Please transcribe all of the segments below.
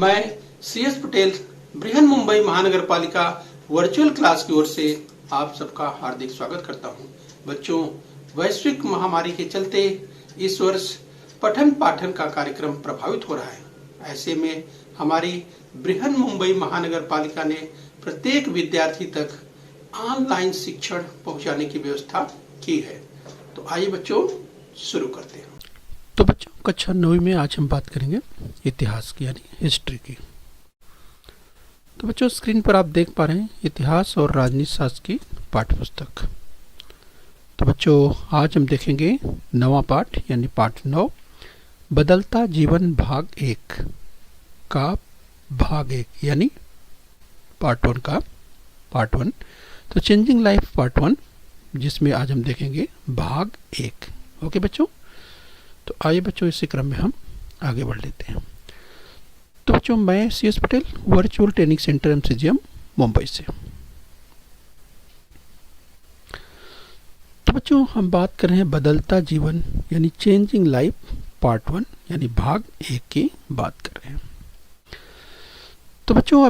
मैं CS पटेल बृहन मुंबई महानगर पालिका वर्चुअल क्लास की ओर से आप सबका हार्दिक स्वागत करता हूं। बच्चों, वैश्विक महामारी के चलते इस वर्ष पठन पाठन का कार्यक्रम प्रभावित हो रहा है। ऐसे में हमारी बृहन मुंबई महानगर पालिका ने प्रत्येक विद्यार्थी तक ऑनलाइन शिक्षण पहुंचाने की व्यवस्था की है। तो आइए बच्चों शुरू करते हैं। तो बच्चों, कक्षा 9 में आज हम बात करेंगे इतिहास की, यानी हिस्ट्री की। तो बच्चों, स्क्रीन पर आप देख पा रहे हैं इतिहास और राजनीति शास्त्र की पाठ्य पुस्तक। तो बच्चों, आज हम देखेंगे नवा पाठ यानी पाठ 9, बदलता जीवन भाग 1 का भाग 1 यानी पार्ट 1 का पार्ट 1। तो चेंजिंग लाइफ पार्ट 1, जिसमें आज हम देखेंगे भाग 1। ओके बच्चों, तो आइए बच्चों इसी क्रम में हम आगे बढ़ लेते हैं। तो बच्चों, मैं CS Patel virtual training centre MCGM Mumbai से। तो बच्चों, हम बात कर रहे हैं बदलता जीवन यानी चेंजिंग लाइफ पार्ट 1 यानी भाग 1 की बात कर रहे हैं। तो बच्चों,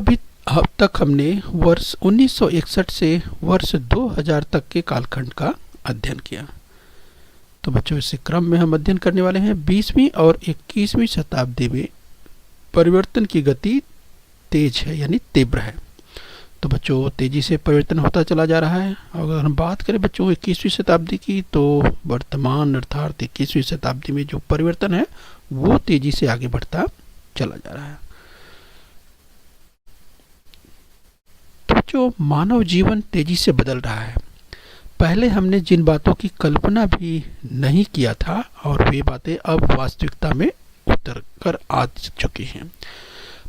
अब तक हमने वर्ष 1961 से वर्ष 2000 तक के कालखंड का अध्ययन किया। तो बच्चों, इसी क्रम में हम अध्ययन करने वाले हैं 20वीं और 21वीं शताब्दी में परिवर्तन की गति तेज है यानी तीव्र है। तो बच्चों, तेजी से परिवर्तन होता चला जा रहा है। अगर हम बात करें बच्चों 21वीं शताब्दी की, तो वर्तमान अर्थात 21वीं शताब्दी में जो परिवर्तन है वो तेजी से आगे बढ़ता चला जा रहा है। तो बच्चों, मानव जीवन तेजी से बदल रहा है। पहले हमने जिन बातों की कल्पना भी नहीं किया था और वे बातें अब वास्तविकता में उतर कर आ चुकी हैं।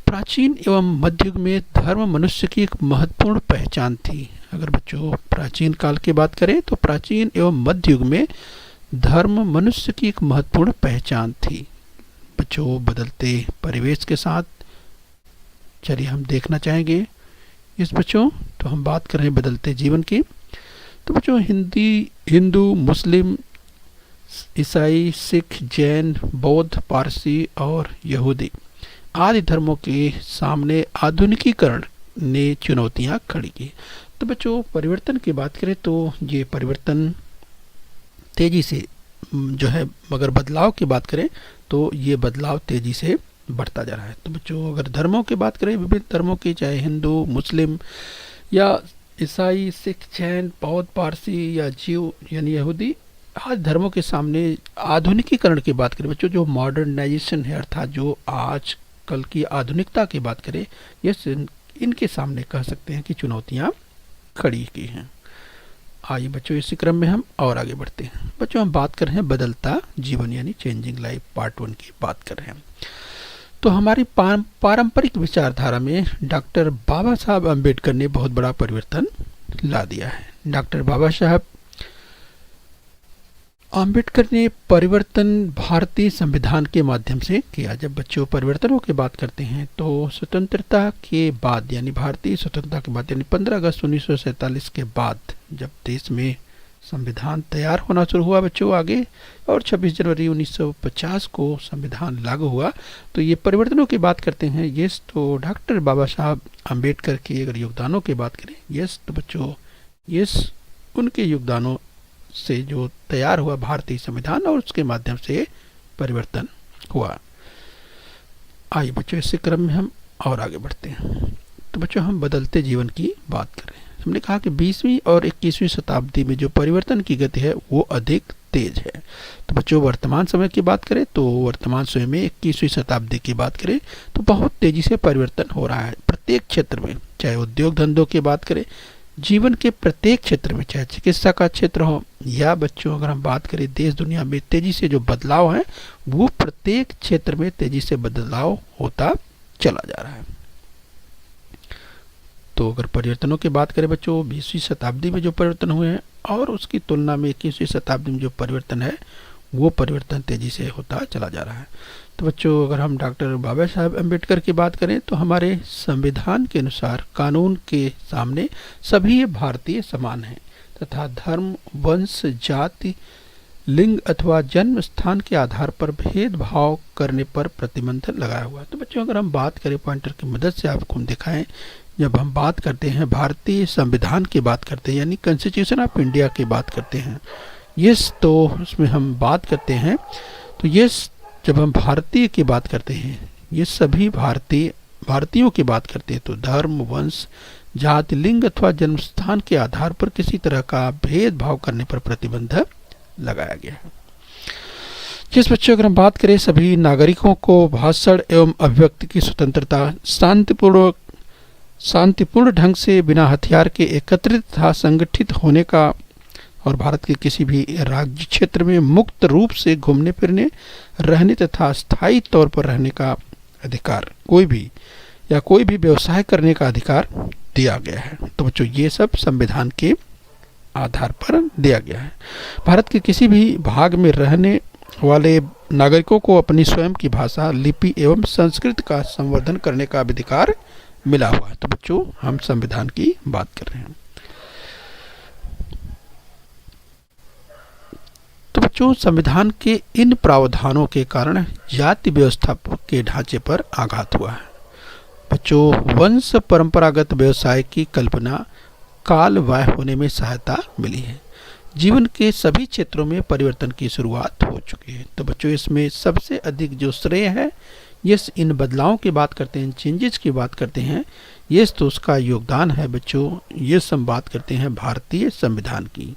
प्राचीन एवं मध्ययुग में धर्म मनुष्य की एक महत्वपूर्ण पहचान थी। अगर बच्चों प्राचीन काल की बात करें तो प्राचीन एवं मध्ययुग में धर्म मनुष्य की एक महत्वपूर्ण पहचान थी। बच्चों, बदलते परिवेश के साथ चलिए हम देखना चाहेंगे इस बच्चों। तो हम बात कर रहे हैं बदलते जीवन की। तो बच्चों, हिंदू, मुस्लिम, ईसाई, सिख, जैन, बौद्ध, पारसी और यहूदी आदि धर्मों के सामने आधुनिकीकरण ने चुनौतियां खड़ी की। तो बच्चों, परिवर्तन की बात करें तो ये परिवर्तन तेजी से जो है, मगर बदलाव की बात करें तो ये बदलाव तेजी से बढ़ता जा रहा है। तो बच्चों, अगर धर्मों की बात करें, विभिन्न धर्मों की, चाहे हिंदू, मुस्लिम या ईसाई, सिख, जैन, बौद्ध, पारसी या जीव यानी यहूदी आदि धर्मों के सामने आधुनिकीकरण की बात करें बच्चों, जो मॉडर्नाइजेशन है अर्थात जो आज कल की आधुनिकता की बात करें, ये इनके सामने कह सकते हैं कि चुनौतियां खड़ी की हैं। आइए बच्चों इसी क्रम में हम और आगे बढ़ते हैं। बच्चों, हम बात कर रहे हैं बदलता जीवन यानी चेंजिंग लाइफ पार्ट 1 की बात कर रहे हैं। तो हमारी पारंपरिक विचारधारा में डॉक्टर बाबा साहब अम्बेडकर ने बहुत बड़ा परिवर्तन ला दिया है। डॉक्टर बाबा साहब अम्बेडकर ने परिवर्तन भारतीय संविधान के माध्यम से किया। जब बच्चों परिवर्तनों की बात करते हैं तो स्वतंत्रता के बाद यानी भारतीय स्वतंत्रता के बाद यानी 15 अगस्त 1947 के बाद जब देश में संविधान तैयार होना शुरू हुआ बच्चों आगे, और 26 जनवरी 1950 को संविधान लागू हुआ। तो ये परिवर्तनों की बात करते हैं। यस, तो डॉक्टर बाबा साहब अम्बेडकर के अगर योगदानों की बात करें, यस तो बच्चों यस उनके योगदानों से जो तैयार हुआ भारतीय संविधान और उसके माध्यम से परिवर्तन हुआ। आइए बच्चों इसी क्रम में हम और आगे बढ़ते हैं। तो बच्चों, हम बदलते जीवन की बात करें। हमने कहा कि 20वीं और 21वीं शताब्दी में जो परिवर्तन की गति है वो अधिक तेज है। तो बच्चों, वर्तमान समय की बात करें तो वर्तमान समय में 21वीं शताब्दी की बात करें तो बहुत तेजी से परिवर्तन हो रहा है प्रत्येक क्षेत्र में, चाहे उद्योग धंधों की बात करें, जीवन के प्रत्येक क्षेत्र में, चाहे चिकित्सा का क्षेत्र हो या बच्चों अगर हम बात करें देश दुनिया में तेजी से जो बदलाव है वो प्रत्येक क्षेत्र में तेजी से बदलाव होता चला जा रहा है। तो अगर परिवर्तनों की बात करें बच्चों 20वीं शताब्दी में जो परिवर्तन हुए हैं और उसकी तुलना में 21वीं शताब्दी में जो परिवर्तन है वो परिवर्तन तेजी से होता चला जा रहा है। तो बच्चों, अगर हम डॉक्टर बाबा साहब अम्बेडकर की बात करें तो हमारे संविधान के अनुसार कानून के सामने सभी भारतीय समान हैं तथा धर्म, वंश, जाति लिंग अथवा जन्म स्थान के आधार पर भेदभाव करने पर प्रतिबंध लगाया हुआ है। तो बच्चों अगर हम बात करें पॉइंटर की मदद से आपको हम दिखाएं, जब हम बात करते हैं भारतीय संविधान की बात करते हैं यानी कॉन्स्टिट्यूशन ऑफ इंडिया की बात करते हैं, यस, तो उसमें हम बात करते हैं, तो यस जब हम भारतीय की बात करते हैं, ये सभी भारतीयों की बात करते हैं, तो धर्म, वंश, जाति, लिंग अथवा जन्म स्थान के आधार पर किसी तरह का भेदभाव करने पर प्रतिबंध लगाया गया है। जिस बच्चों अगर हम बात करें सभी नागरिकों को भाषण एवं अभिव्यक्ति की स्वतंत्रता, शांतिपूर्ण ढंग से बिना हथियार के एकत्रित तथा संगठित होने का और भारत के किसी भी राज्य क्षेत्र में मुक्त रूप से घूमने फिरने, रहने तथा स्थायी तौर पर रहने का अधिकार, कोई भी व्यवसाय करने का अधिकार दिया गया है। तो बच्चों ये सब संविधान के आधार पर दिया गया है। भारत के किसी भी भाग में रहने वाले नागरिकों को अपनी स्वयं की भाषा, लिपि एवं संस्कृति का संवर्धन करने का अधिकार मिला हुआ है। तो बच्चों हम संविधान की बात कर रहे हैं। तो बच्चों संविधान के इन प्रावधानों के कारण जाति व्यवस्था के ढांचे पर आघात हुआ है। बच्चों वंश परंपरागत व्यवसाय की कल्पना कालबाह्य होने में सहायता मिली है। जीवन के सभी क्षेत्रों में परिवर्तन की शुरुआत हो चुकी है। तो बच्चों इसमें सबसे अधिक जो श्रेय है, ये इन बदलावों की बात करते हैं, चेंजेस की बात करते हैं, ये तो उसका योगदान है बच्चों, ये हम बात करते हैं भारतीय संविधान की।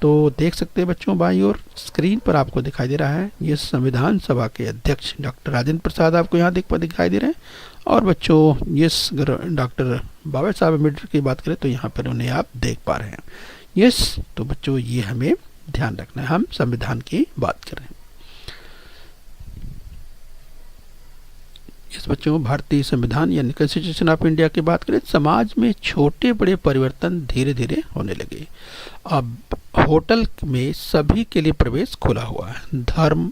तो देख सकते हैं बच्चों बाईं ओर स्क्रीन पर आपको दिखाई दे रहा है, ये संविधान सभा के अध्यक्ष डॉक्टर राजेंद्र प्रसाद आपको यहाँ दिखाई दे रहे हैं। और बच्चों यस डॉक्टर बाबा साहब अम्बेडकर की बात करें तो यहाँ पर उन्हें आप देख पा रहे हैं। यस, तो बच्चों ये हमें ध्यान रखना है, हम संविधान की बात कर रहे हैं। इस बच्चों भारतीय संविधान यानी कॉन्स्टिट्यूशन ऑफ इंडिया की बात करें, समाज में छोटे बड़े परिवर्तन धीरे धीरे होने लगे। अब होटल में सभी के लिए प्रवेश खुला हुआ है। धर्म,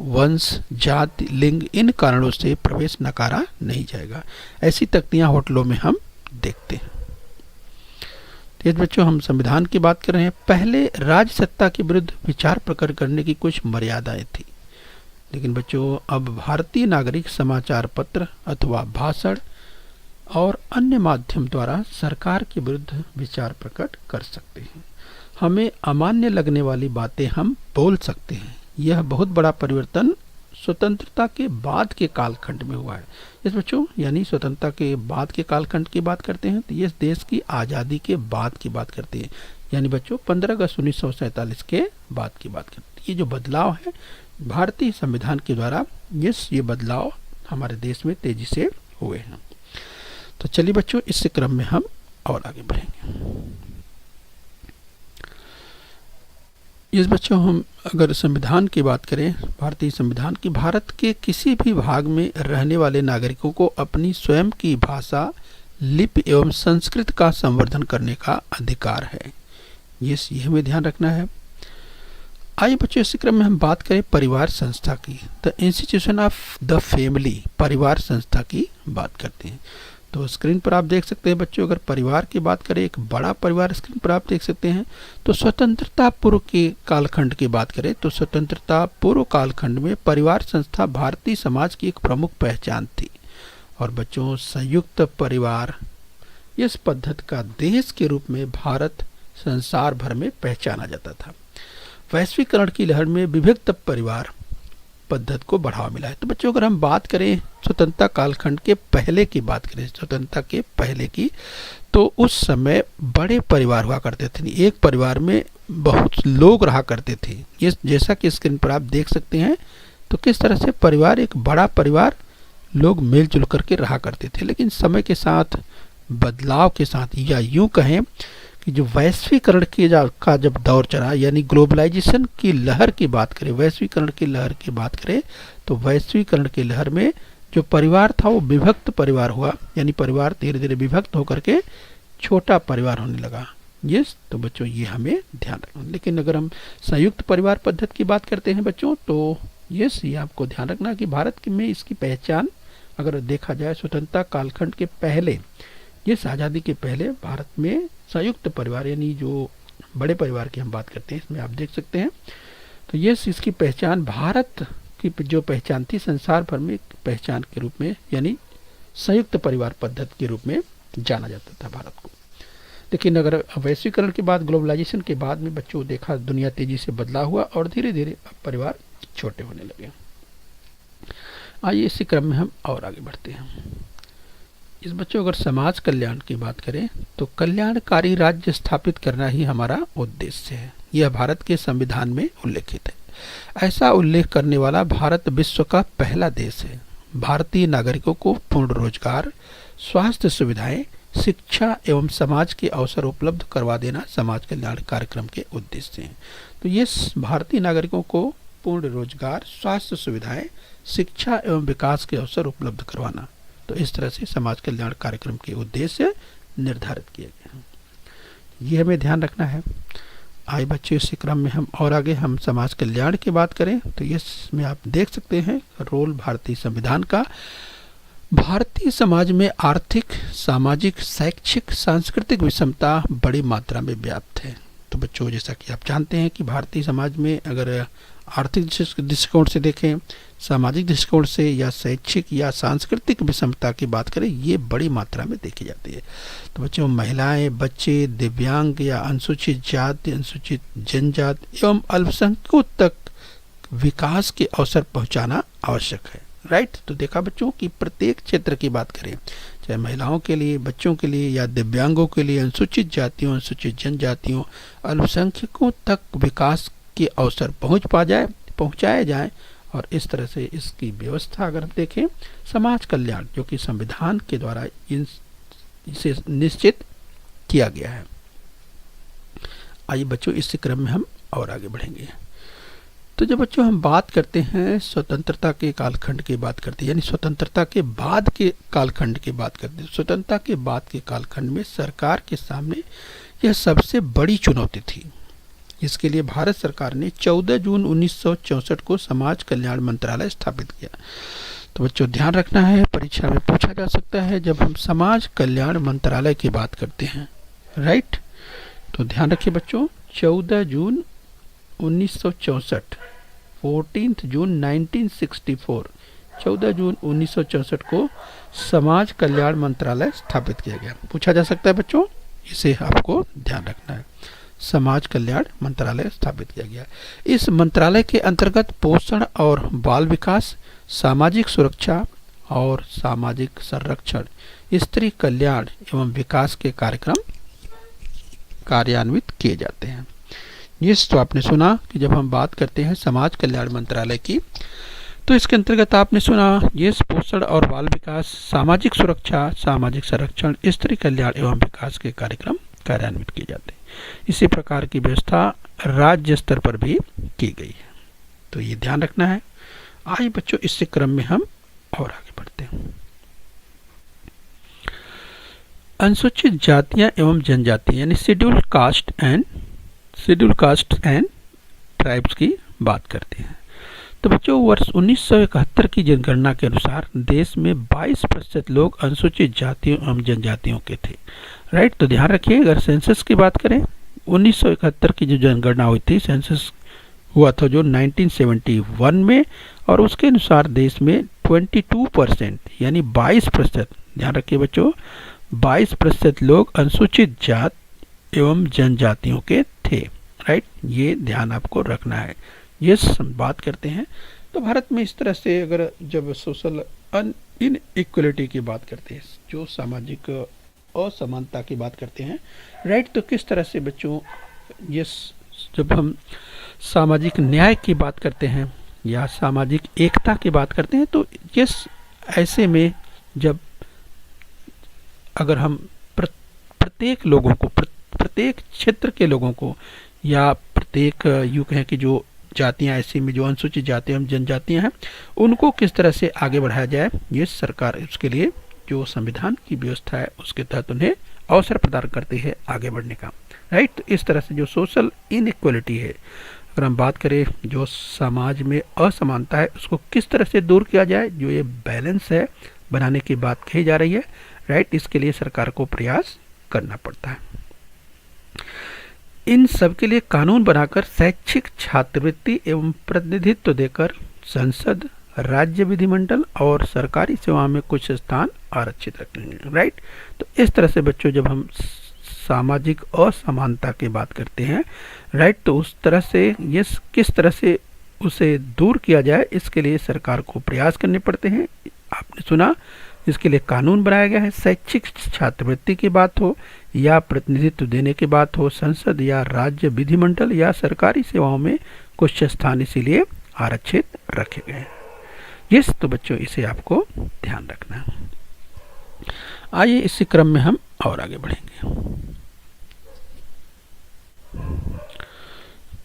वंश, जाति, लिंग, इन कारणों से प्रवेश नकारा नहीं जाएगा। ऐसी तख्तियां होटलों में हम देखते हैं। तो बच्चों हम संविधान की बात कर रहे हैं। पहले राज्य सत्ता के विरुद्ध विचार प्रकट करने की कुछ मर्यादाएं थी, लेकिन बच्चों अब भारतीय नागरिक समाचार पत्र अथवा भाषण और अन्य माध्यम द्वारा सरकार के विरुद्ध विचार प्रकट कर सकते हैं। हमें अमान्य लगने वाली बातें हम बोल सकते हैं। यह बहुत बड़ा परिवर्तन स्वतंत्रता के बाद के कालखंड में हुआ है। इस बच्चों यानी स्वतंत्रता के बाद के कालखंड की बात करते हैं, तो ये देश की आज़ादी के बाद की बात करते हैं, यानी बच्चों 15 अगस्त 1947 के बाद की बात करते हैं। ये जो बदलाव है भारतीय संविधान के द्वारा, ये बदलाव हमारे देश में तेजी से हुए हैं। तो चलिए बच्चों इस क्रम में हम और आगे बढ़ेंगे। इस बच्चों हम अगर संविधान की बात करें, भारतीय संविधान की, भारत के किसी भी भाग में रहने वाले नागरिकों को अपनी स्वयं की भाषा, लिपि एवं संस्कृति का संवर्धन करने का अधिकार है। ये हमें ध्यान रखना है। आइए बच्चों इस क्रम में हम बात करें परिवार संस्था की। The institution of the family, परिवार संस्था की बात करते हैं। तो स्क्रीन पर आप देख सकते हैं बच्चों, अगर परिवार की बात करें, एक बड़ा परिवार स्क्रीन पर आप देख सकते हैं। तो स्वतंत्रता पूर्व के कालखंड की बात करें तो स्वतंत्रता पूर्व कालखंड में परिवार संस्था भारतीय समाज की एक प्रमुख पहचान थी। और बच्चों संयुक्त परिवार इस पद्धति का देश के रूप में भारत संसार भर में पहचाना जाता था। वैश्वीकरण की लहर में विभक्त परिवार पद्धति को बढ़ावा मिला है। तो बच्चों अगर हम बात करें स्वतंत्रता कालखंड के पहले की बात करें, स्वतंत्रता के पहले की, तो उस समय बड़े परिवार हुआ करते थे। एक परिवार में बहुत लोग रहा करते थे। ये जैसा कि स्क्रीन पर आप देख सकते हैं, तो किस तरह से परिवार, एक बड़ा परिवार, लोग मिलजुल करके रहा करते थे। लेकिन समय के साथ, बदलाव के साथ, या यूं कहें कि जो वैश्वीकरण का जब दौर चला, यानी ग्लोबलाइजेशन की लहर की बात करें, वैश्वीकरण की लहर की बात करें, तो वैश्वीकरण की लहर में जो परिवार था वो विभक्त परिवार हुआ, यानी परिवार धीरे धीरे विभक्त होकर के छोटा परिवार होने लगा। यस, तो बच्चों ये हमें ध्यान रखना। लेकिन अगर हम संयुक्त परिवार पद्धति की बात करते हैं बच्चों, तो यस ये आपको ध्यान रखना कि भारत में इसकी पहचान अगर देखा जाए स्वतंत्रता कालखंड के पहले, यस आज़ादी के पहले भारत में संयुक्त परिवार यानी जो बड़े परिवार की हम बात करते हैं, इसमें आप देख सकते हैं। तो ये इसकी पहचान भारत की जो पहचान थी संसार भर में पहचान के रूप में, यानी संयुक्त परिवार पद्धति के रूप में जाना जाता था भारत को। लेकिन अगर वैश्वीकरण के बाद, ग्लोबलाइजेशन के बाद में बच्चों देखा दुनिया तेजी से बदला हुआ और धीरे धीरे परिवार छोटे होने लगे। आइए इसी क्रम में हम और आगे बढ़ते हैं। इस बच्चों अगर समाज कल्याण की बात करें तो कल्याणकारी राज्य स्थापित करना ही हमारा उद्देश्य है। यह भारत के संविधान में उल्लेखित है। ऐसा उल्लेख करने वाला भारत विश्व का पहला देश है। भारतीय नागरिकों को पूर्ण रोजगार, स्वास्थ्य सुविधाएं, शिक्षा एवं समाज के अवसर उपलब्ध करवा देना समाज कल्याण कार्यक्रम के उद्देश्य हैं। तो ये भारतीय नागरिकों को पूर्ण रोजगार, स्वास्थ्य सुविधाएं, शिक्षा एवं विकास के अवसर उपलब्ध करवाना, तो इस तरह से समाज कल्याण कार्यक्रम के उद्देश्य निर्धारित किए गए हैं। ये हमें ध्यान रखना है। आइए बच्चों इसी क्रम में हम और आगे हम समाज कल्याण की बात करें तो इसमें आप देख सकते हैं रोल भारतीय संविधान का। भारतीय समाज में आर्थिक, सामाजिक, शैक्षिक, सांस्कृतिक विषमता बड़ी मात्रा में व्याप्त है। तो बच्चों जैसा कि आप जानते हैं कि भारतीय समाज में अगर आर्थिक दृष्टिकोण से देखें, सामाजिक दृष्टिकोण से या शैक्षिक या सांस्कृतिक विषमता की बात करें, ये बड़ी मात्रा में देखी जाती है। तो बच्चों महिलाएं, बच्चे, दिव्यांग या अनुसूचित जाति, अनुसूचित जनजाति एवं अल्पसंख्यकों तक विकास के अवसर पहुंचाना आवश्यक है। राइट। तो देखा बच्चों कि प्रत्येक क्षेत्र की बात करें, चाहे महिलाओं के लिए, बच्चों के लिए या दिव्यांगों के लिए, अनुसूचित जातियों, अनुसूचित जनजातियों, अल्पसंख्यकों तक विकास के अवसर पहुंचाए जाए और इस तरह से इसकी व्यवस्था अगर देखें समाज कल्याण जो कि संविधान के द्वारा इसे निश्चित किया गया है। आइए बच्चों इस क्रम में हम और आगे बढ़ेंगे। तो जब बच्चों हम बात करते हैं स्वतंत्रता के कालखंड की बात करते हैं, यानी स्वतंत्रता के बाद के कालखंड की बात करते हैं, स्वतंत्रता के बाद के कालखंड में सरकार के सामने यह सबसे बड़ी चुनौती थी। इसके लिए भारत सरकार ने 14 जून 1964 को समाज कल्याण मंत्रालय स्थापित किया। तो बच्चों ध्यान रखना है, परीक्षा में पूछा जा सकता है जब हम समाज कल्याण मंत्रालय की बात करते हैं। राइट। तो ध्यान रखिए बच्चों, 14 जून 1964, 14 जून 1964, 14 जून 1964 को समाज कल्याण मंत्रालय स्थापित किया गया। पूछा जा सकता है बच्चों, इसे आपको ध्यान रखना है। समाज कल्याण मंत्रालय स्थापित किया गया। इस मंत्रालय के अंतर्गत पोषण और बाल विकास, सामाजिक सुरक्षा और सामाजिक संरक्षण, स्त्री कल्याण एवं विकास के कार्यक्रम कार्यान्वित किए जाते हैं। ये तो आपने सुना कि जब हम बात करते हैं समाज कल्याण मंत्रालय की तो इसके अंतर्गत आपने सुना ये पोषण और बाल विकास, सामाजिक सुरक्षा, सामाजिक संरक्षण, स्त्री कल्याण एवं विकास के कार्यक्रम कार्यान्वित किए जाते हैं। इसी प्रकार की व्यवस्था राज्य स्तर पर भी की गई है। तो ये ध्यान रखना है। आइए बच्चों इस क्रम में हम और आगे बढ़ते हैं। अनुसूचित जातियां एवं जनजातियां यानी शेड्यूल कास्ट एंड ट्राइब्स की बात करते हैं। तो बच्चों वर्ष 1971 की जनगणना के अनुसार देश में 22% लोग अनुसूचित जातियों एवं जनजातियों के थे। राइट। तो ध्यान रखिए अगर सेंसस की बात करें, 1971 की जो जनगणना हुई थी, सेंसस हुआ था जो 1971 में, और उसके अनुसार देश में 22% यानी 22%, ध्यान रखिए बच्चों, 22% लोग अनुसूचित जात एवं जनजातियों के थे। राइट। ये ध्यान आपको रखना है। ये बात करते हैं तो भारत में इस तरह से अगर जब सोशल इनइक्वलिटी की बात करते हैं, जो सामाजिक असमानता की बात करते हैं, राइट, तो किस तरह से बच्चों ये जब हम सामाजिक न्याय की बात करते हैं या सामाजिक एकता की बात करते हैं तो ये ऐसे में जब अगर हम प्रत्येक लोगों को, प्रत्येक क्षेत्र के लोगों को या प्रत्येक यूँ कहें कि जो जातियां ऐसी में जो अनुसूचित जाति एवं जनजातियां हैं उनको किस तरह से आगे बढ़ाया जाए, ये सरकार उसके लिए जो संविधान की व्यवस्था है उसके तहत उन्हें अवसर प्रदान करती है आगे बढ़ने का। राइट। तो इस तरह से जो सोशल इनइक्वलिटी है, अगर हम बात करें जो समाज में असमानता है उसको किस तरह से दूर किया जाए, जो ये बैलेंस है बनाने की बात कही जा रही है। राइट। इसके लिए सरकार को प्रयास करना पड़ता है। इन सब के लिए कानून बनाकर शैक्षिक छात्रवृत्ति एवं प्रतिनिधित्व देकर संसद, राज्य विधिमंडल और सरकारी सेवा में कुछ स्थान आरक्षित रखेंगे। राइट। तो इस तरह से बच्चों जब हम सामाजिक असमानता की बात करते हैं, राइट, तो उस तरह से ये किस तरह से उसे दूर किया जाए, इसके लिए सरकार को प्रयास करने पड़ते हैं। आपने सुना, इसके लिए कानून बनाया गया है। शैक्षिक छात्रवृत्ति की बात हो या प्रतिनिधित्व देने की बात हो, संसद या राज्य विधिमंडल या सरकारी सेवाओं में कुछ स्थान इसीलिए आरक्षित रखे गए हैं। यस, तो बच्चों इसे आपको ध्यान रखना है। आइए इसी क्रम में हम और आगे बढ़ेंगे।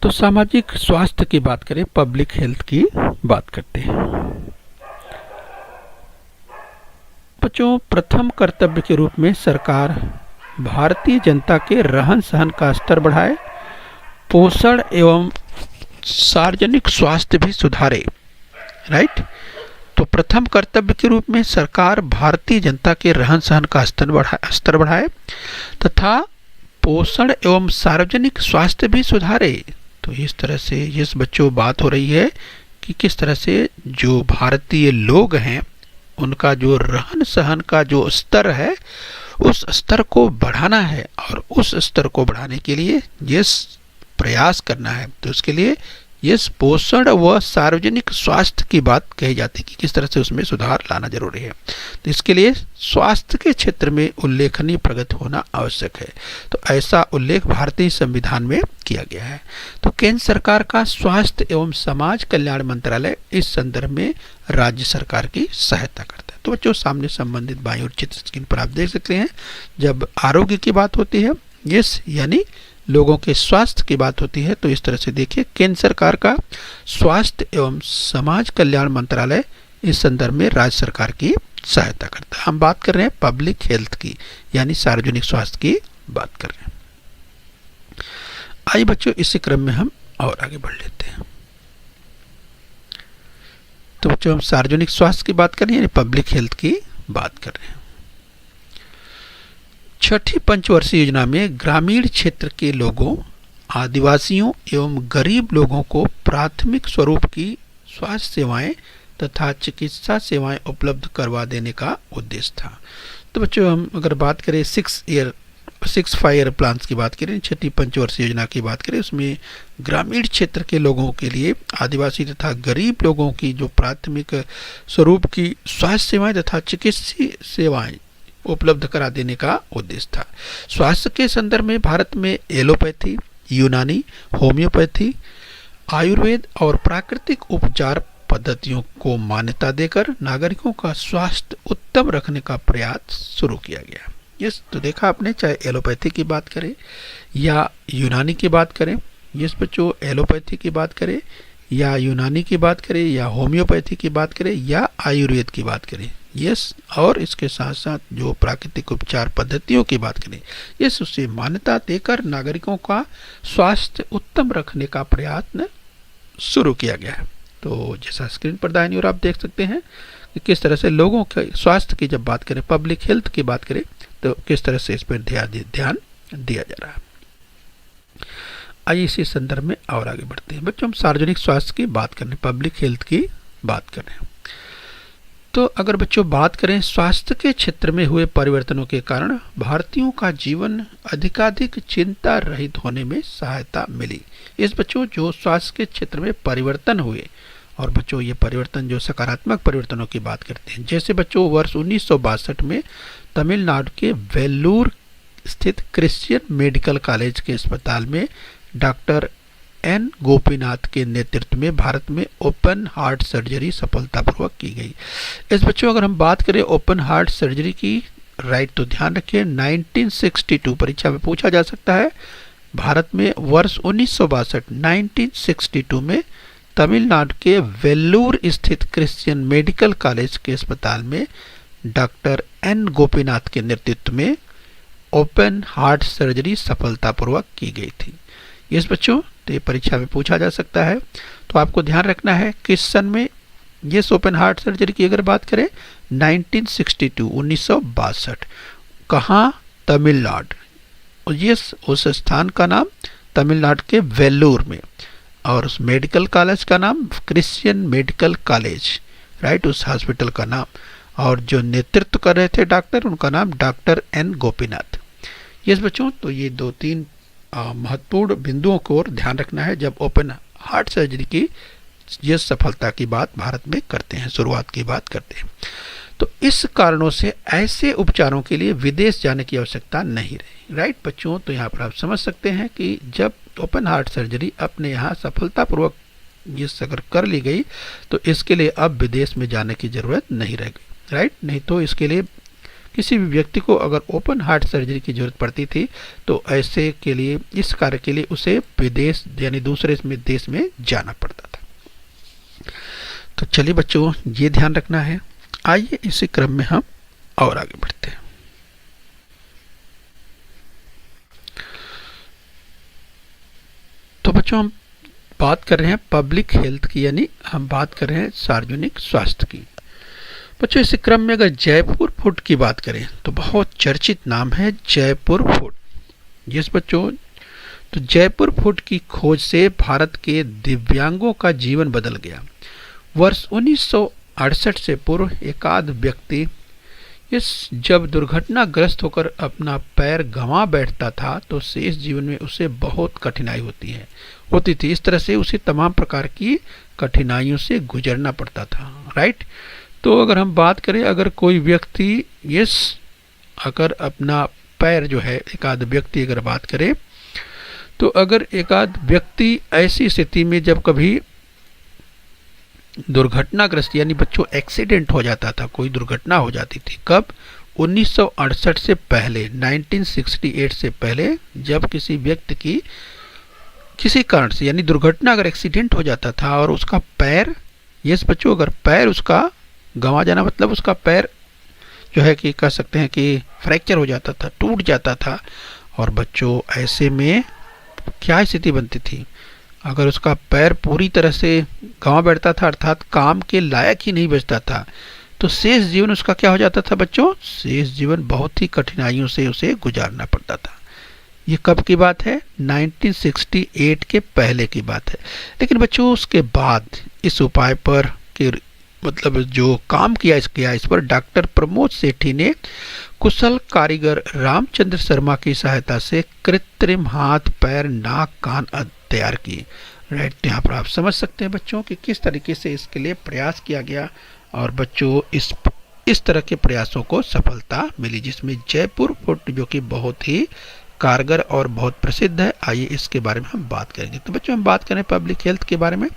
तो सामाजिक स्वास्थ्य की बात करें, पब्लिक हेल्थ की बात करते हैं। बच्चों, प्रथम कर्तव्य के रूप में सरकार भारतीय जनता के रहन सहन का स्तर बढ़ाए, पोषण एवं सार्वजनिक स्वास्थ्य भी सुधारे। राइट। तो प्रथम कर्तव्य के रूप में सरकार भारतीय जनता के रहन सहन का स्तर बढ़ाए तथा पोषण एवं सार्वजनिक स्वास्थ्य भी सुधारे। तो इस तरह से इस बच्चों बात हो रही है कि किस तरह से जो भारतीय लोग हैं उनका जो रहन सहन का जो स्तर है उस स्तर को बढ़ाना है, और उस स्तर को बढ़ाने के लिए ये प्रयास करना है। तो उसके लिए ये पोषण व सार्वजनिक स्वास्थ्य की बात कही जाती है कि किस तरह से उसमें सुधार लाना जरूरी है। तो इसके लिए स्वास्थ्य के क्षेत्र में उल्लेखनीय प्रगति होना आवश्यक है। तो ऐसा उल्लेख भारतीय संविधान में किया गया है। तो केंद्र सरकार का स्वास्थ्य एवं समाज कल्याण मंत्रालय इस संदर्भ में राज्य सरकार की सहायता करता है। तो बच्चों, सामने संबंधित बाईं ओर चित्र स्क्रीन पर आप देख सकते हैं। जब आरोग्य की बात होती है, यस, यानी लोगों के स्वास्थ्य की बात होती है, तो इस तरह से देखिए केंद्र सरकार का स्वास्थ्य एवं समाज कल्याण मंत्रालय इस संदर्भ में राज्य सरकार की सहायता करता है। हम बात कर रहे हैं पब्लिक हेल्थ की, यानी सार्वजनिक स्वास्थ्य की बात कर रहे हैं। आइए बच्चों, इसी क्रम में हम और आगे बढ़ लेते हैं। तो बच्चों, हम सार्वजनिक स्वास्थ्य की बात कर रहे हैं, यानी पब्लिक हेल्थ की बात कर रहे हैं। छठी पंचवर्षीय योजना में ग्रामीण क्षेत्र के लोगों, आदिवासियों एवं गरीब लोगों को प्राथमिक स्वरूप की स्वास्थ्य सेवाएं तथा चिकित्सा सेवाएं उपलब्ध करवा देने का उद्देश्य था। तो बच्चों, हम अगर बात करें 6 प्लान की बात करें, छठी पंचवर्षीय योजना की बात करें, उसमें ग्रामीण क्षेत्र के लोगों के लिए, आदिवासी तथा गरीब लोगों की जो प्राथमिक स्वरूप की स्वास्थ्य सेवाएं तथा चिकित्सीय सेवाएं उपलब्ध करा देने का उद्देश्य था। स्वास्थ्य के संदर्भ में भारत में एलोपैथी, यूनानी, होम्योपैथी, आयुर्वेद और प्राकृतिक उपचार पद्धतियों को मान्यता देकर नागरिकों का स्वास्थ्य उत्तम रखने का प्रयास शुरू किया गया। यस, तो देखा आपने, चाहे एलोपैथी की बात करें या यूनानी की बात करें, यस बच्चों, एलोपैथी की बात करें या यूनानी की बात करें या होम्योपैथी की बात करें या आयुर्वेद की बात करें, यस, और इसके साथ साथ जो प्राकृतिक उपचार पद्धतियों की बात करें, यस, उसे मान्यता देकर नागरिकों का स्वास्थ्य उत्तम रखने का प्रयत्न शुरू किया गया है। तो जैसा स्क्रीन पर दाहिनी ओर आप देख सकते हैं कि किस तरह से लोगों के स्वास्थ्य की जब बात करें, पब्लिक हेल्थ की बात करें, तो किस तरह से इस पर ध्यान दिया जा रहा है। आइए इसी संदर्भ में और आगे बढ़ते हैं। बच्चों, हम सार्वजनिक स्वास्थ्य की बात कर रहे हैं, पब्लिक हेल्थ की बात कर रहे हैं। तो अगर बच्चों बात करें स्वास्थ्य के क्षेत्र में हुए परिवर्तनों के कारण भारतीयों का जीवन अधिकाधिक चिंता रहित होने में सहायता मिली। इस बच्चों जो स्वास्थ्य के क्षेत्र में परिवर्तन हुए, और बच्चों ये परिवर्तन जो सकारात्मक परिवर्तनों की बात करते हैं, जैसे बच्चों वर्ष 1962 में तमिलनाडु के वेल्लूर स्थित क्रिश्चियन मेडिकल कॉलेज के अस्पताल में डॉक्टर एन गोपीनाथ के नेतृत्व में भारत में ओपन हार्ट सर्जरी सफलतापूर्वक की गई। इस बच्चों अगर हम बात करें ओपन हार्ट सर्जरी की, राइट, तो ध्यान रखिए 1962 परीक्षा में पूछा जा सकता है। भारत में वर्ष 1962 में तमिलनाडु के वेल्लूर स्थित क्रिश्चियन मेडिकल कॉलेज के अस्पताल में डॉक्टर एन गोपीनाथ के नेतृत्व में ओपन हार्ट सर्जरी सफलतापूर्वक की गई थी। यस बच्चों, तो ये परीक्षा में पूछा जा सकता है। तो आपको ध्यान रखना है किस सन में ये ओपन हार्ट सर्जरी की अगर बात करें 1962 कहाँ, तमिलनाडु। और ये उस स्थान का नाम तमिलनाडु के वेल्लूर में, और उस मेडिकल कॉलेज का नाम क्रिश्चियन मेडिकल कॉलेज, राइट, उस हॉस्पिटल का नाम। और जो नेतृत्व कर रहे थे डॉक्टर, उनका नाम डॉक्टर एन गोपीनाथ। यस बच्चों, तो ये 2-3 महत्वपूर्ण बिंदुओं को और ध्यान रखना है जब ओपन हार्ट सर्जरी की ये सफलता की बात भारत में करते हैं, शुरुआत की बात करते हैं। तो इस कारणों से ऐसे उपचारों के लिए विदेश जाने की आवश्यकता नहीं रही, राइट बच्चों। तो यहाँ पर आप समझ सकते हैं कि जब ओपन हार्ट सर्जरी अपने यहाँ सफलतापूर्वक ये अगर कर ली गई तो इसके लिए अब विदेश में जाने की ज़रूरत नहीं रह गई, राइट। नहीं तो इसके लिए किसी भी व्यक्ति को अगर ओपन हार्ट सर्जरी की जरूरत पड़ती थी तो ऐसे के लिए, इस कार्य के लिए उसे विदेश यानी दूसरे देश में जाना पड़ता था। तो चलिए बच्चों, ये ध्यान रखना है। आइए इसी क्रम में हम और आगे बढ़ते हैं। तो बच्चों, हम बात कर रहे हैं पब्लिक हेल्थ की, यानी हम बात कर रहे हैं सार्वजनिक स्वास्थ्य की। बच्चों, इस क्रम में अगर जयपुर फूड की बात करें तो बहुत चर्चित नाम है जयपुर फूड। यस बच्चों, तो जयपुर फूड की खोज से भारत के दिव्यांगों का जीवन बदल गया। वर्ष 1968 से पूर्व एकाध व्यक्ति जब दुर्घटनाग्रस्त होकर अपना पैर गंवा बैठता था तो शेष जीवन में उसे बहुत कठिनाई होती थी। इस तरह से उसे तमाम प्रकार की कठिनाइयों से गुजरना पड़ता था, राइट। तो अगर हम बात करें, अगर कोई व्यक्ति अगर अपना पैर जो है, एकाध व्यक्ति अगर बात करें तो अगर एकाध व्यक्ति ऐसी स्थिति में जब कभी दुर्घटनाग्रस्त यानी बच्चों एक्सीडेंट हो जाता था, कोई दुर्घटना हो जाती थी, कब? 1968 से पहले, 1968 से पहले जब किसी व्यक्ति की किसी कारण से यानी दुर्घटना अगर एक्सीडेंट हो जाता था और उसका पैर, यस बच्चों, अगर पैर उसका गंवा जाना मतलब उसका पैर जो है कि कह सकते हैं कि फ्रैक्चर हो जाता था, टूट जाता था। और बच्चों ऐसे में क्या स्थिति बनती थी? अगर उसका पैर पूरी तरह से गंवा बैठता था, अर्थात काम के लायक ही नहीं बचता था, तो शेष जीवन उसका क्या हो जाता था बच्चों? शेष जीवन बहुत ही कठिनाइयों से उसे गुजारना पड़ता था। ये कब की बात है? 1968 के पहले की बात है। लेकिन बच्चों उसके बाद इस उपाय पर मतलब जो काम किया इस पर डॉक्टर प्रमोद सेठी ने कुशल कारीगर रामचंद्र शर्मा की सहायता से कृत्रिम हाथ, पैर, नाक, कान तैयार किए, राइट। यहाँ पर आप समझ सकते हैं बच्चों कि किस तरीके से इसके लिए प्रयास किया गया और बच्चों इस तरह के प्रयासों को सफलता मिली, जिसमें जयपुर फूड जो कि बहुत ही कारगर और बहुत प्रसिद्ध है। आइए इसके बारे में हम बात करेंगे। तो बच्चों हम बात करें पब्लिक हेल्थ के बारे में।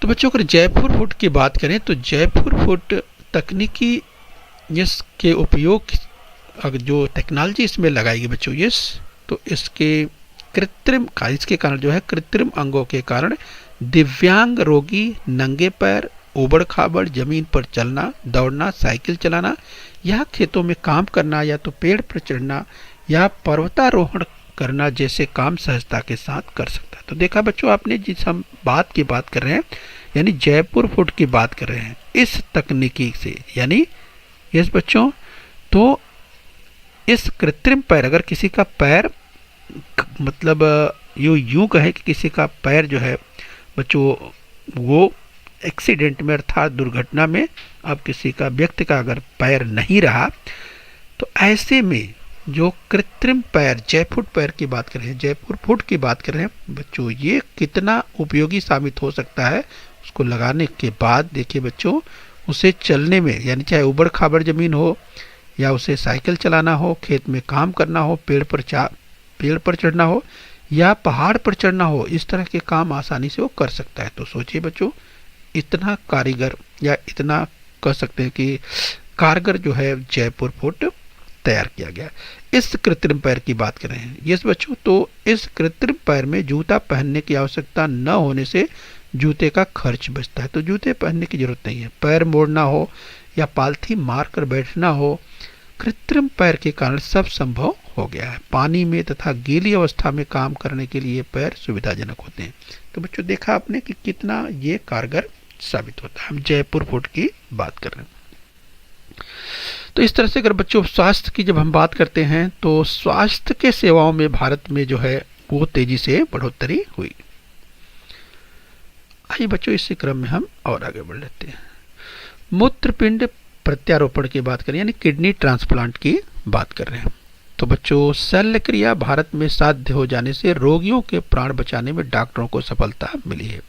तो बच्चों अगर जयपुर फूड की बात करें तो जयपुर फूड तकनीकी के उपयोग, अगर जो टेक्नोलॉजी इसमें लगाई गई बच्चों तो इसके कारण जो है कृत्रिम अंगों के कारण दिव्यांग रोगी नंगे पैर, उबड़ खाबड़ जमीन पर चलना, दौड़ना, साइकिल चलाना या खेतों में काम करना या तो पेड़ पर चढ़ना या पर्वतारोहण करना जैसे काम सहजता के साथ कर सकता है। तो देखा बच्चों आपने, जिस हम बात की बात कर रहे हैं यानी जयपुर फूड की बात कर रहे हैं, इस तकनीकी से यानी यस बच्चों, तो इस कृत्रिम पैर, अगर किसी का पैर मतलब यूं कहे कि किसी का पैर जो है बच्चों वो एक्सीडेंट में अर्थात दुर्घटना में अब किसी का व्यक्ति का अगर पैर नहीं रहा तो ऐसे में जो कृत्रिम पैर, जयपुर पैर की बात कर रहे हैं, जयपुर फूड की बात कर रहे हैं बच्चों, ये कितना उपयोगी साबित हो सकता है उसको लगाने के बाद। देखिए बच्चों, उसे चलने में यानी चाहे उबड़ खाबड़ जमीन हो या उसे साइकिल चलाना हो, खेत में काम करना हो, पेड़ पर चढ़ना हो या पहाड़ पर चढ़ना हो, इस तरह के काम आसानी से वो कर सकता है। तो सोचिए बच्चों, इतना कारीगर या इतना कह सकते हैं कि कारगर जो है जयपुर फूड तैयार किया गया। इस कृत्रिम पैर की बात कर रहे हैं यस बच्चों, तो इस कृत्रिम पैर में जूता पहनने की आवश्यकता न होने से जूते का खर्च बचता है। तो जूते पहनने की जरूरत नहीं है। पैर मोड़ना हो या पालथी मार कर बैठना हो, कृत्रिम पैर के कारण सब संभव हो गया है। पानी में तथा गीली अवस्था में काम करने के लिए पैर सुविधाजनक होते हैं। तो बच्चों देखा आपने कि कितना ये कारगर साबित होता है। हम जयपुर फूड की बात कर रहे हैं। तो इस तरह से अगर बच्चों स्वास्थ्य की जब हम बात करते हैं तो स्वास्थ्य के सेवाओं में भारत में जो है वो तेजी से बढ़ोतरी हुई। आइए बच्चों, इसी क्रम में हम और आगे बढ़ लेते हैं। मूत्रपिंड प्रत्यारोपण की बात करें, यानी किडनी ट्रांसप्लांट की बात कर रहे हैं। तो बच्चों, शल्य क्रिया भारत में साध्य हो जाने से रोगियों के प्राण बचाने में डॉक्टरों को सफलता मिली है।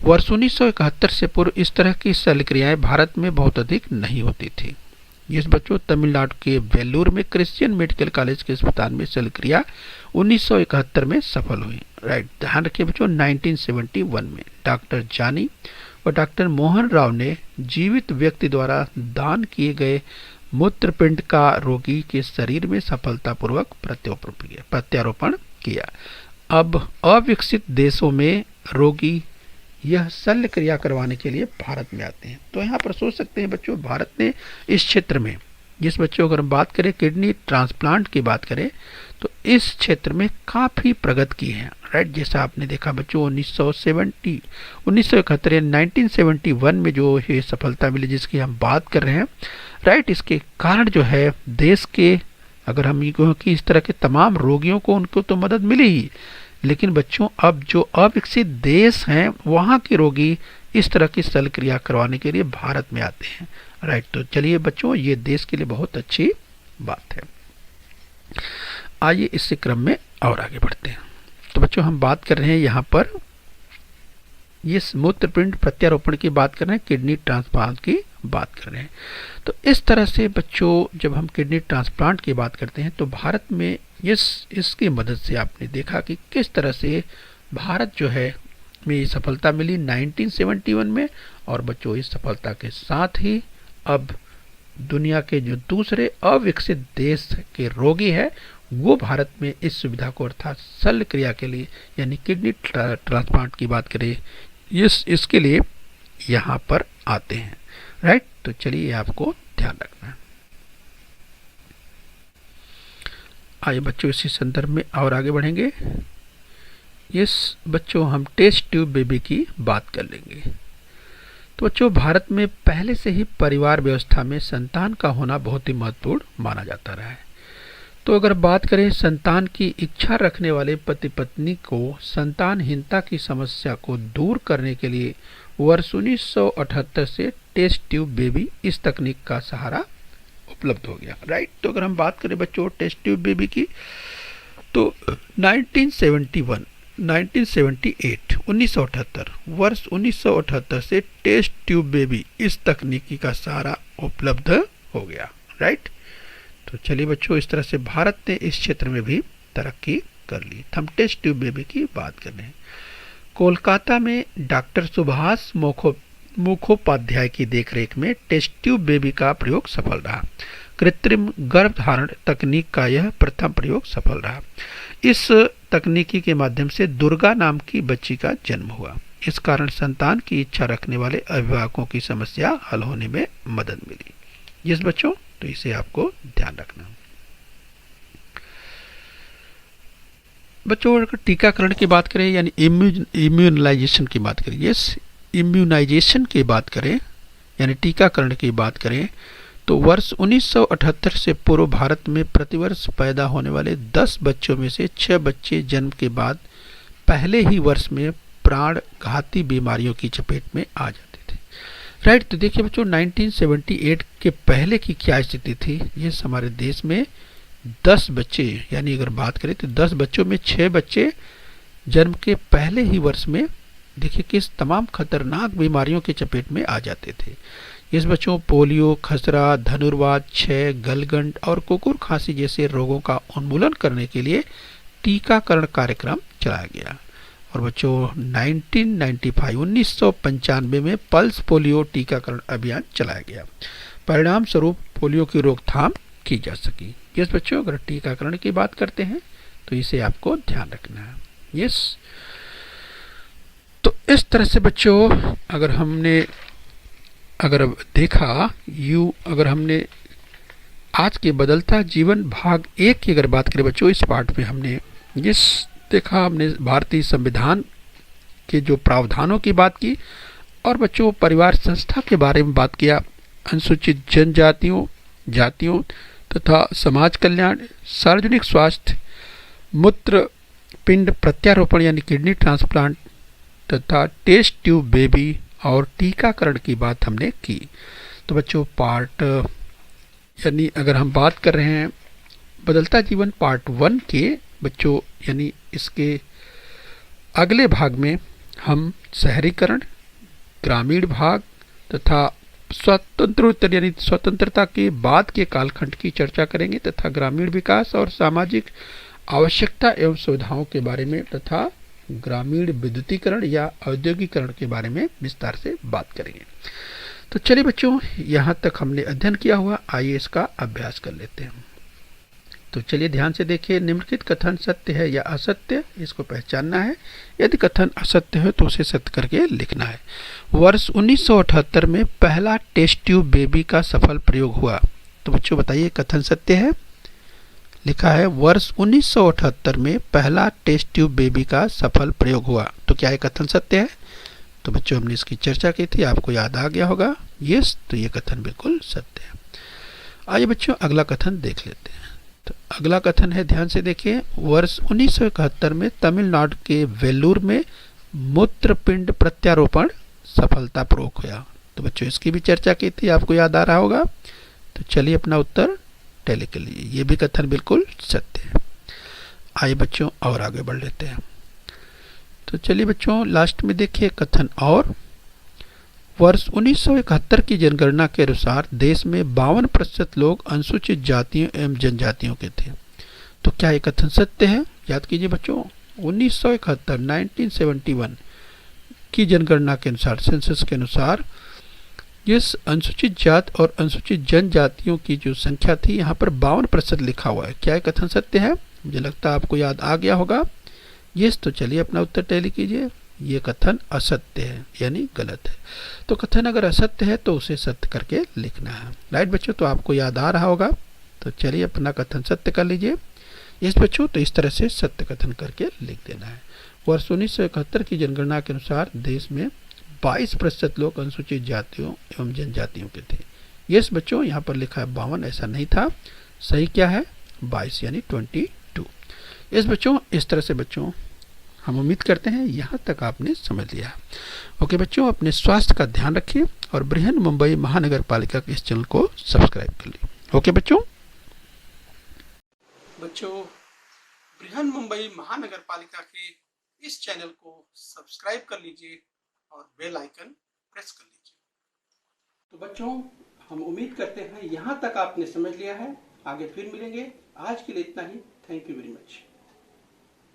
वर्ष 1971 से पूर्व इस तरह की शल्य क्रियाएं भारत में बहुत अधिक नहीं होती थी। इस बच्चों, तमिलनाडु के वेल्लूर में क्रिश्चियन मेडिकल कॉलेज के अस्पताल में शल्य क्रिया 1971 में सफल हुई। राइट, ध्यान रखिए बच्चों, 1971 में डॉक्टर जानी और डॉक्टर मोहन राव ने जीवित व्यक्ति द्वारा दान किए गए मूत्रपिंड का रोगी के शरीर में सफलतापूर्वक प्रत्यारोपण किया। अब अविकसित देशों में रोगी यह शल्य क्रिया करवाने के लिए भारत में आते हैं। तो यहाँ पर सोच सकते हैं बच्चों, भारत ने इस क्षेत्र में, जिस बच्चों अगर हम बात करें किडनी ट्रांसप्लांट की बात करें, तो इस क्षेत्र में काफ़ी प्रगति की है। राइट, जैसा आपने देखा बच्चों, 1971 में जो ये सफलता मिली जिसकी हम बात कर रहे हैं। राइट, इसके कारण जो है देश के, अगर हम ये कहें कि इस तरह के तमाम रोगियों को उनको तो मदद मिली ही, लेकिन बच्चों अब जो अविकसित देश हैं वहाँ के रोगी इस तरह की शल्य क्रिया करवाने के लिए भारत में आते हैं। राइट, तो चलिए बच्चों, ये देश के लिए बहुत अच्छी बात है। आइए इसी क्रम में और आगे बढ़ते हैं। तो बच्चों, हम बात कर रहे हैं यहाँ पर ये मूत्रपिंड प्रत्यारोपण की बात कर रहे हैं, किडनी ट्रांसप्लांट की बात कर रहे हैं। तो इस तरह से बच्चों, जब हम किडनी ट्रांसप्लांट की बात करते हैं तो भारत में इसकी मदद से आपने देखा कि किस तरह से भारत जो है में ये सफलता मिली 1971 में। और बच्चों, इस सफलता के साथ ही अब दुनिया के जो दूसरे अविकसित देश के रोगी हैं वो भारत में इस सुविधा को, अर्थात शल्य क्रिया के लिए, यानी किडनी ट्रांसप्लांट की बात करें, इसके लिए यहाँ पर आते हैं। राइट, तो चलिए आपको ध्यान रखना है। आइए बच्चों, इसी संदर्भ में और आगे बढ़ेंगे। इस बच्चों, हम टेस्ट ट्यूब बेबी की बात कर लेंगे। तो बच्चों, भारत में पहले से ही परिवार व्यवस्था में संतान का होना बहुत ही महत्वपूर्ण माना जाता रहा है। तो अगर बात करें संतान की इच्छा रखने वाले पति पत्नी को संतानहीनता की समस्या को दूर करने के लिए वर्ष 1978 से टेस्ट ट्यूब बेबी इस तकनीक का सहारा उपलब्ध हो गया। राइट, तो अगर हम बात करें बच्चों टेस्ट ट्यूब बेबी की, तो 1978 वर्ष 1978 से टेस्ट ट्यूब बेबी इस तकनीकी का सहारा उपलब्ध हो गया। राइट, तो चलिए बच्चों, इस तरह से भारत ने इस क्षेत्र में भी तरक्की कर ली। हम टेस्ट ट्यूब बेबी की बात कर रहे हैं। कोलकाता में डॉक्टर सुभाष मुखोपाध्याय की देखरेख में टेस्ट ट्यूब बेबी का प्रयोग सफल रहा। कृत्रिम गर्भधारण तकनीक का यह प्रथम प्रयोग सफल रहा। इस तकनीकी के माध्यम से दुर्गा नाम की बच्ची का जन्म हुआ। इस कारण संतान की इच्छा रखने वाले अभिभावकों की समस्या हल होने में मदद मिली। जिस बच्चों, तो इसे आपको ध्यान रखना। बच्चों, अगर टीकाकरण की बात करें यानी इम्यूनलाइजेशन की बात करें, इम्यूनाइजेशन की बात करें यानी टीकाकरण की बात करें, तो वर्ष 1978 से पूर्व भारत में प्रतिवर्ष पैदा होने वाले 10 बच्चों में से 6 बच्चे जन्म के बाद पहले ही वर्ष में प्राण घाती बीमारियों की चपेट में आ जाते थे। राइट, तो देखिए बच्चों, 1978 के पहले की क्या स्थिति थी। ये हमारे देश में 10 बच्चे, यानी अगर बात करें तो 10 बच्चों में 6 बच्चे जन्म के पहले ही वर्ष में देखिए किस तमाम खतरनाक बीमारियों के चपेट में आ जाते थे। इस बच्चों पोलियो, खसरा, धनुर्वात, क्षय, गलगंड और कुकुर खांसी जैसे रोगों का उन्मूलन करने के लिए टीकाकरण कार्यक्रम चलाया गया। और बच्चों 1995 में पल्स पोलियो टीकाकरण अभियान चलाया गया। परिणाम स्वरूप पोलियो की रोकथाम की जा सकी। यस बच्चों, अगर टीकाकरण की बात करते हैं तो इसे आपको ध्यान रखना है। यस, तो इस तरह से बच्चों अगर देखा अगर हमने आज के बदलता जीवन भाग 1 की अगर बात करें बच्चों, इस पार्ट में हमने देखा, हमने भारतीय संविधान के जो प्रावधानों की बात की और बच्चों परिवार संस्था के बारे में बात किया, अनुसूचित जनजातियों, जातियों तथा समाज कल्याण, सार्वजनिक स्वास्थ्य, मूत्र पिंड प्रत्यारोपण यानी किडनी ट्रांसप्लांट तथा टेस्ट ट्यूब बेबी और टीकाकरण की बात हमने की। तो बच्चों पार्ट यानी अगर हम बात कर रहे हैं बदलता जीवन पार्ट 1 के बच्चों यानी इसके अगले भाग में हम शहरीकरण, ग्रामीण भाग तथा स्वतंत्रोत्तर यानी स्वतंत्रता के बाद के कालखंड की चर्चा करेंगे तथा ग्रामीण विकास और सामाजिक आवश्यकता एवं सुविधाओं के बारे में तथा ग्रामीण विद्युतीकरण या औद्योगिकरण के बारे में विस्तार से बात करेंगे। तो चलिए बच्चों, यहाँ तक हमने अध्ययन किया हुआ, आइए इसका अभ्यास कर लेते हैं। तो चलिए ध्यान से देखिए, निम्नलिखित कथन सत्य है या असत्य, इसको पहचानना है। यदि कथन असत्य है तो उसे सत्य करके लिखना है। वर्ष 1978 में पहला टेस्ट ट्यूब बेबी का सफल प्रयोग हुआ। तो बच्चों बताइए कथन सत्य है। लिखा है वर्ष 1978 में पहला टेस्ट ट्यूब बेबी का सफल प्रयोग हुआ। तो क्या ये कथन सत्य है? तो बच्चों हमने इसकी चर्चा की थी, आपको याद आ गया होगा। यस, तो ये कथन बिल्कुल सत्य है। आइए बच्चों अगला कथन देख लेते हैं। तो अगला कथन है, ध्यान से देखिए, वर्ष 1971 में तमिलनाडु के वेल्लूर में मूत्रपिंड प्रत्यारोपण सफलतापूर्वक हुआ। तो बच्चों इसकी भी चर्चा की थी, आपको याद आ रहा होगा। तो चलिए अपना उत्तर टैली के लिए, ये भी कथन बिल्कुल सत्य है। आइए बच्चों और आगे बढ़ लेते हैं। तो चलिए बच्चों लास्ट में देखिए कथन और, वर्ष 1971 की जनगणना के अनुसार देश में 52% लोग अनुसूचित जातियों एवं जनजातियों के थे। तो क्या ये कथन सत्य है? याद कीजिए बच्चों, 1971 की जनगणना के अनुसार, सेंसस के अनुसार, इस अनुसूचित जात और अनुसूचित जनजातियों की जो संख्या थी यहाँ पर 52% लिखा हुआ है। क्या ये कथन सत्य है? मुझे लगता है आपको याद आ गया होगा। यस, तो चलिए अपना उत्तर टैली कीजिए। ये कथन असत्य है यानी गलत है। तो कथन अगर असत्य है तो उसे सत्य करके लिखना है। राइट बच्चों, तो आपको याद आ रहा होगा। तो चलिए अपना कथन सत्य कर लीजिए। यस बच्चों, तो इस तरह से सत्य कथन करके लिख देना है। वर्ष 1971 की जनगणना के अनुसार देश में 22% लोग अनुसूचित जातियों एवं जनजातियों के थे। यस बच्चों, यहाँ पर लिखा है 52, ऐसा नहीं था। सही क्या है? 22 यानी 22। यस बच्चों, इस तरह से बच्चों हम उम्मीद करते हैं यहाँ तक आपने समझ लिया। ओके बच्चों, अपने स्वास्थ्य का ध्यान रखिए और बृहन मुंबई महानगर पालिका के इस चैनल को सब्सक्राइब कर लीजिए। ओके बच्चों। बृहन मुंबई महानगर पालिका के इस चैनल को सब्सक्राइब कर लीजिए और बेल आइकन प्रेस कर लीजिए। तो बच्चों हम उम्मीद करते हैं यहाँ तक आपने समझ लिया है। आगे फिर मिलेंगे। आज के लिए इतना ही। Thank you very much.